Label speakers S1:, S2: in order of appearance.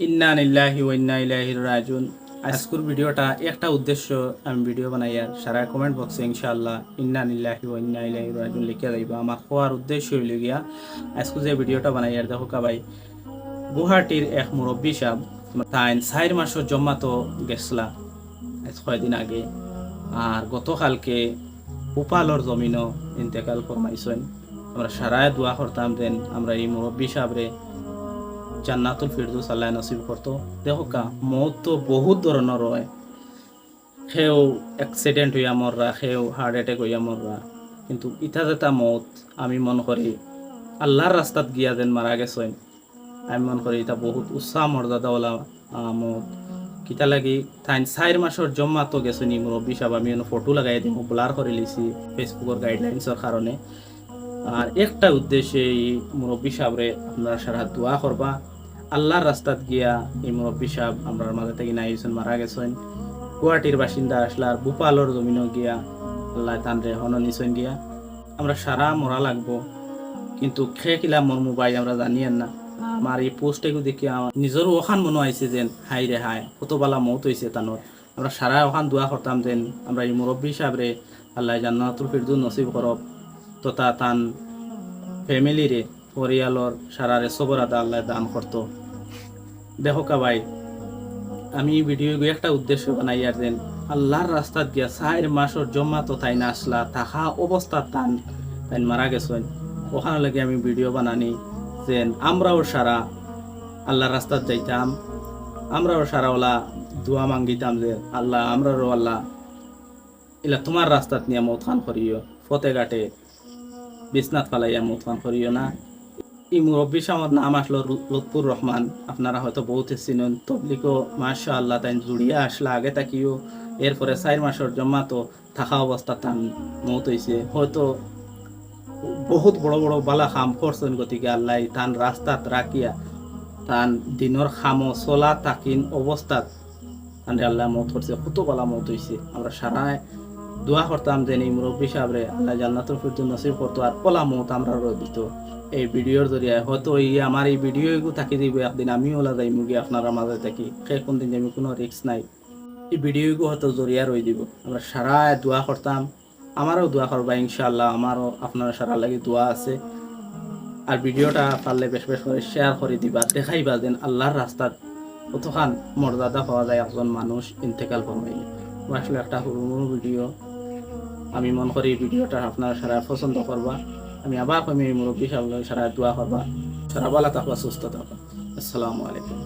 S1: ইন্না লিল্লাহি ওয়া ইন্না ইলাইহি রাজিউন। আজকের ভিডিওটা একটা উদ্দেশ্য আমি ভিডিও বানাই আর সারা কমেন্ট বক্সে ইনশাআল্লাহ ইন্না লিল্লাহি ওয়া ইন্না ইলাইহি রাজিউন লিখে যাইবা। আমার হওয়ার উদ্দেশ্য হইল গিয়া আজকে যে ভিডিওটা বানাই আর দেখো ভাই, গুয়াহাটির এক মুরব্বী সাহেব তাই 4 মাসের জম্মাতো গেছলা আজ কয়দিন আগে, আর গতকালকে উপালর জমিনও ইন্তেকাল ফরমাইছেন। আমরা সারায় দোয়া করতাম দেন আমরা এই মুরব্বী সাহেবরে জান্নাতুল ফিরদৌস আল্লাহ নসিব করতো। দেখো কা মৌত তো বহুত ধরনের হয়, সেও অ্যাক্সিডেন্ট হইয়া মররা, সেও হার্ট অ্যাটাক হইয়া মররা, কিন্তু ইটা যেটা মৌত আমি মনে করি আল্লাহর রাস্তাত গিয়া যেন মারা গেছেন। আমি মনে করি এটা বহুত উৎসাহ মর্যাদাওয়ালা মৌত। কিতা লাগি তাই 4 মাসের জম্মা তো গেছেনি মুরব্বী সাহেব। আমি ফটো লাগাই দিই, ব্লার করে লিছি ফেসবুকের গাইডলাইন্সের কারণে। আর একটা উদ্দেশ্যে এই মুরব্বী সাহেবরে আপনারা সারা দোয়া করবা। আল্লাহর রাস্তাত গিয়া এই মুরব্বী সাহেব আমরা মাঝে থেকে নাই হয়েছেন, মারা গেছেন। গুয়াহাটির বাসিন্দা আসলার ভূপালর জমিনও গিয়া আল্লাহ তানরে হন নিছেন গিয়া। আমরা সারা মরা লাগবো, কিন্তু খে কিলা মর মোবাইল আমরা জানিয়েন না। আমার এই পোস্টটাকে দেখি আমার নিজেরও ওখান মনে হয়েছে যেন হাই রে হাই কত বালা মত হয়েছে তানোর। আমরা সারা ওখান দোয়া করতাম যেন আমরা এই মুরব্বী সাহেবরে আল্লাহ জান্নাতুল ফিরদৌস নসিব করব, তথা তান ফ্যামিলিরে পরিয়ালর সারারে সবর আদা আল্লাহ দান করতো। দেখো কা ভাই, আমি ভিডিও একটা উদ্দেশ্য বানাই আর দেন আল্লাহর রাস্তাত গিয়া 4 মাসের জম্মা তো তাই না আসলা থাকা অবস্থা তান তাই মারা গেছেন। ওখানে লাগে আমি ভিডিও বানানি যেন আমরাও সারা আল্লাহর রাস্তাত যাইতাম, আমরাও সারা ওলা দোয়া মাঙ্গিতাম যে আল্লাহ আমরাও আল্লাহ ইলা তোমার রাস্তাত নিয়ে মত খান করিও, ফতে ঘাটে বিছনাথ ফালাইয়া মত খান করিও না। এই মুরব্বী সাহেবের নাম আসলো লুৎফুর রহমান, আপনারা হয়তো বহুত চিনেন। তবলিগও মাশাআল্লাহ তাই জুড়িয়া আসলা আগে তাকিও। এরপরে 4 মাসের জম্মা তো থাকা অবস্থা তান মত হয়েছে। হয়তো বহুত বড় বড় বালা খাম করছেন, গতিকে আল্লাহ তান রাস্তাত রাখিয়া তান দিনের খামো চলা তাকিন অবস্থাত তানরে আল্লাহ মত করছে, কত বালা মত হয়েছে। আমরা সারা দোয়া করতাম যে এই মুরব্বী সাহেবরে আল্লাহ জান্নাতুল ফিরদৌস নসিব করতো আর পলা মত আমরা দিত। এই ভিডিওর জরিয়ায় হয়তো আমার এই ভিডিও থাকি দিব একদিন আমিও ওলা যাই মুগি আপনারা মাঝে থাকি, সে কোন দিন আমি কোনো রিস্ক নাই। এই ভিডিওগু হয়তো জরিয়া রয়ে দিব। আমরা সারা দোয়া করতাম, আমারও দোয়া করবা ইনশাআল্লাহ। আমারও আপনারা সারা লাগে দোয়া আছে। আর ভিডিওটা পারলে বেশ বেশ করে শেয়ার করে দিবা, দেখাইবা যেন আল্লাহর রাস্তাত কতখান মর্যাদা পাওয়া যায় একজন মানুষ ইন্তেকাল করবাইলে। আসলে একটা হুড়মুড় ভিডিও, আমি মনে করি ভিডিওটা আপনারা সারা পছন্দ করবা। আমি আবার কমি মুরব্বী সাহেব সারা দোয়া করবা, সারা ভালো থাকবা, সুস্থ থাকবা। আসসালামু আলাইকুম।